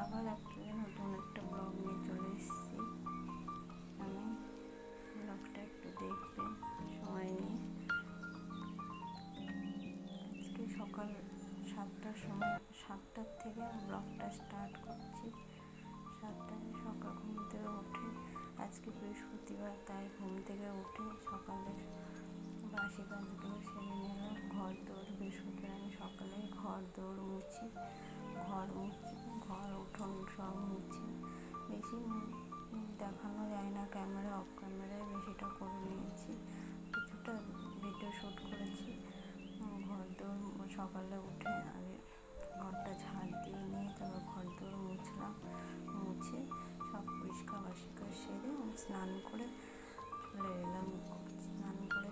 আবার নতুন একটা ব্লগ নিয়ে চলে এসেছি। আমি ব্লগটা একটু দেখবেন সময় নিয়ে। আজকে সকাল 7টার সময় 7টার থেকে ব্লগটা স্টার্ট করছি। 7টায় সকাল ঘুম থেকে উঠে, আজকে বৃহস্পতিবার তাই ঘুম থেকে উঠে সকালে বাসি কাজগুলো সেরে নিলাম। ঘর দৌড়, বৃহস্পতিবার আমি সকালে ঘর দৌড় মুছি, ঘর উঠোন সব মুছি। বেশি দেখানো যায় না, ক্যামেরা অফ ক্যামেরায় বেশিটা করে নিয়েছি, কিছুটা ভিডিও শ্যুট করেছি। ঘর দৌড় সকালে উঠে আগে ঘরটা ঝাড় দিয়ে নিয়ে তারপর ঘর দৌড় মুছে সব পরিষ্কার সেরে আমি স্নান করে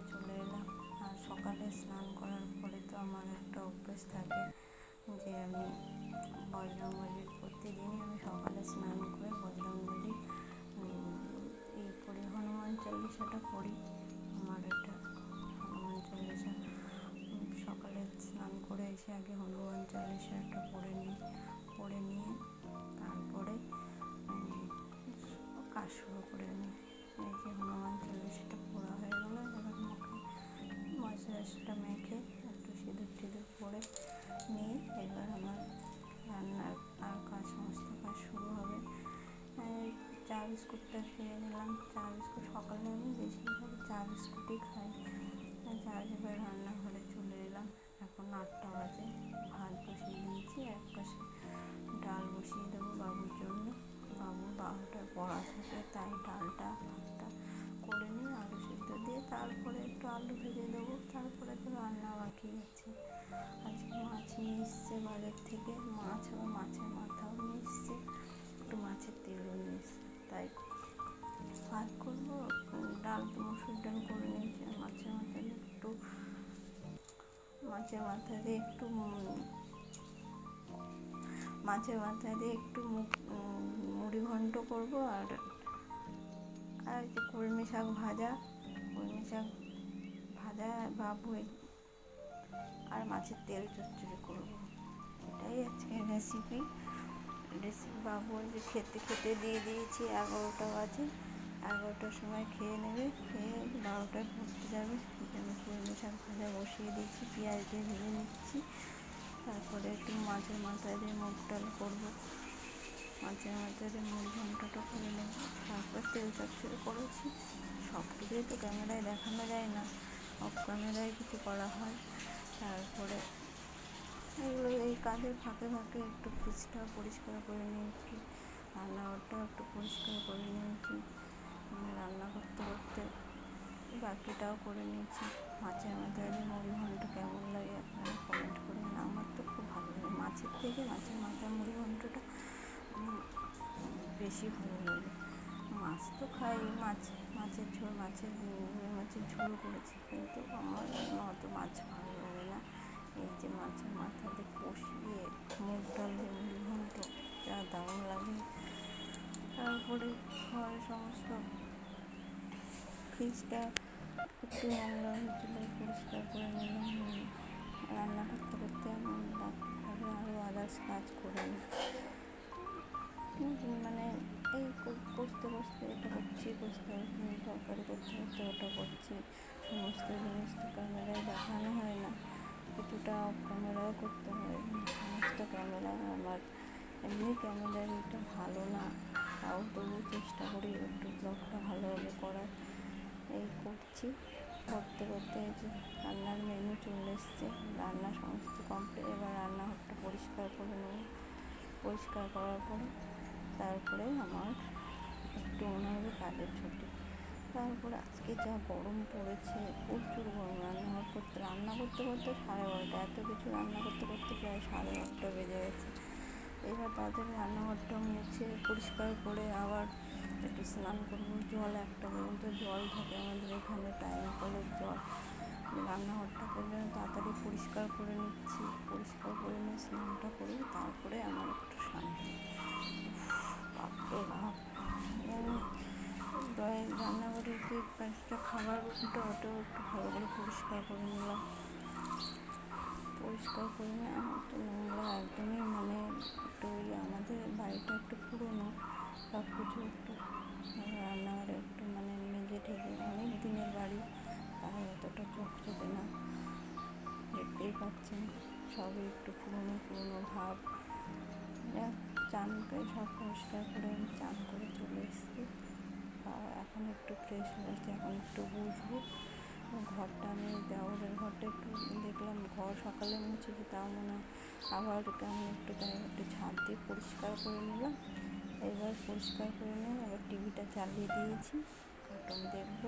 চলে এলাম। আর সকালে স্নান করার পরে তো আমার একটা অভ্যেস থাকে যে আমি বজরংবলী প্রতিদিনই আমি সকালে স্নান করে বজরংবলী পড়ি, হনুমান চল্লিশাটা পড়ি। আমার এটা হনুমান চল্লিশা সকালে স্নান করে এসে আগে হনুমান চল্লিশাটা পড়ে নিয়ে তারপরে কাজ শুরু করে নিই। এই যে হনুমান চল্লিশাটা পড়া হয়ে গেল, এবার মুখে ময়শ্চারাইজারটা মেখে একটু সিঁদুর পরে নিয়ে এবার আমার রান্নার সমস্ত কাজ শুরু হবে। চা বিস্কুটটা খেয়ে নিলাম। চা বিস্কুট সকালে আমি বেশিরভাগ চা বিস্কুটই খাই। এবার রান্নাঘরে চলে এলাম। এখন 8টা বাজে। ভাত বসিয়ে দিয়েছি, এক পাশে ডাল বসিয়ে দেবো বাবুর জন্য। বাবু 12টায় পড়া থাকে, তাই ভাতটা করে নিয়ে আলু সিদ্ধ দিয়ে তারপরে একটু আলু ভেজে দেবো। তারপরে তো রান্না বাকি আছে। আজকে মাছ নিয়ে এসছে বাজার থেকে, মাছ আবার মাছের মাথাও নিয়ে এসছে, একটু মাছের তেলও নিয়ে এসছে। তাই ভাত করবো, ডাল তো মসুর ডাল করে নিয়েছি। মাছের মাথা দিয়ে একটু মুড়ি ঘন্ট করবো। আর যে কলমি শাক ভাজা বাবু আর মাছের তেল চচ্চড়ি করবো। এটাই আজকে রেসিপি। বাবু যে খেতে দিয়ে দিয়েছি। 11টা বাজে, 11টার সময় খেয়ে নেবে, খেয়ে 12টায় পড়তে যাবে। আমি কলমি শাক ভাজা বসিয়ে দিয়েছি, পেঁয়াজ দিয়ে ভেজে নিচ্ছি। তারপরে একটু মাছের মাথা দিয়ে মুগ ডাল করবো, মাছের মাথা দিয়ে মুড়ি ঘন্টটা করে নেব। তারপর তেল চচ্চড়ি করেছি। সব কিছুই তো ক্যামেরায় দেখানো যায় না, অফ ক্যামেরায় কিছু করা হয়। তারপরে এই কাজের ফাঁকে একটু ফ্রিজটা পরিষ্কার করে নিয়েছি, রান্নাঘরটাও একটু পরিষ্কার করে নিয়েছি। রান্না করতে বাকিটাও করে নিয়েছি। মাছের মাথা দিয়ে মুড়ি ঘন্ট কেমন লাগে আপনারা কমেন্ট করবেন। আমার তো খুব ভালো লাগে, মাছের থেকে মাছের মাথা মুড়ি ঘন্টটা বেশি ভালো লাগে। মাছ তো খাই, মাছের ঝোল করেছি, কিন্তু আমার অত মাছ ভালো লাগে না। এই যে মাছের মাথা দিয়ে কষিয়ে মুগ ডাল দিয়ে মুড়ি ঘন্ট যা দারুণ লাগে। তারপরে ঘরে সমস্ত ফ্রিজটা একটু নোংরা হয়েছিল, পরিষ্কার করে নিলাম। রান্না করতে আমি বাকিভাবে আরও আদার্স কাজ করে নিই। মানে এই কষতে এটা করছি, তরকারি করতে ওটা করছি। সমস্ত জিনিস তো ক্যামেরায় দেখানো হয় না, কিছুটা অফ ক্যামেরাও করতে হয়। সমস্ত ক্যামেরা আমার এমনি ক্যামেরার এটা ভালো না, তাও তবু চেষ্টা করি একটু ব্লগটা ভালোভাবে করার। এই করছি করতে যে রান্নার মেনু চলে এসছে। রান্না সমস্ত কমপ্লিট। এবার রান্নাঘরটা পরিষ্কার করে নেব। পরিষ্কার করার পরে তারপরে আমার একটু মনে হবে কাজের ছুটি। তারপরে আজকে যা গরম পড়েছে, প্রচুর গরম। রান্না করতে 12:30, এত কিছু রান্না করতে প্রায় 12:30 বেজে গেছে। এবার তাদের রান্নাঘরটা মুছে পরিষ্কার করে আবার একটু স্নান করবো। 1টা পর্যন্ত জল থাকে আমাদের এখানে, টাইম কলের জল। রান্নাঘরটা পর্যন্ত তাড়াতাড়ি পরিষ্কার করে নিচ্ছি। পরিষ্কার করে নিয়ে স্নানটা করি, তারপরে আমার একটু শান্তি। বাপরে বাপ! রান্নাঘরের যে পাঁচটা খাবারটা ওটাও একটু ভালো করে পরিষ্কার করে নিলাম। পরিষ্কার করে নিয়ে আমার তো নোংরা একদমই, একটু আমাদের বাড়িটা একটু পুরোনো, সব কিছু একটু রান্নাঘরে একটু মানে মেঝে ঠেকে অনেক দিনের বাড়ি, তাই অতটা চকচকে না, দেখতেই পাচ্ছেন সবই একটু পুরোনো পুরোনো ভাব। চান করে সব পরিষ্কার করে আমি চান করে চলে এসেছি। এখন একটু ফ্রেশ লাগছে, এখন একটু বসবো। ঘরটা আমি দেওরের ঘরটা একটু দেখলাম, ঘর সকালে মুছেছি, তাও মনে হয় আবার আমি একটু তাই একটু ছাদ দিয়ে পরিষ্কার করে নিলাম। এবার পরিষ্কার করে নিয়ে আবার টিভিটা চালিয়ে দিয়েছি, কার্টুন দেখবো।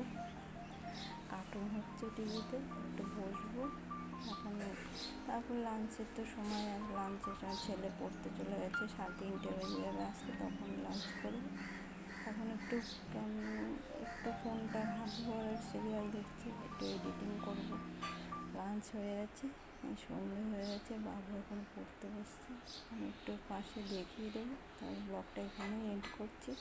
কার্টুন হচ্ছে টিভিতে, একটু বসবো এখন। তারপর লাঞ্চের তো সময়, আর লাঞ্চের সময় ছেলে পড়তে চলে গেছে, 3:30 বেজে যাবে আসতে, তখন লাঞ্চ করবো। এখন একটু ফোনটা ঘাঁটবো, আর সিরিয়াল দেখছি, একটু এডিটিং করবো। লাঞ্চ হয়ে গেছে, সন্ধে হয়ে গেছে, বাবু এখন পড়তে বসছে, আমি একটু পাশে দেখিয়ে দেবো। তাই ব্লগটা এখানেই এন্ড করছি।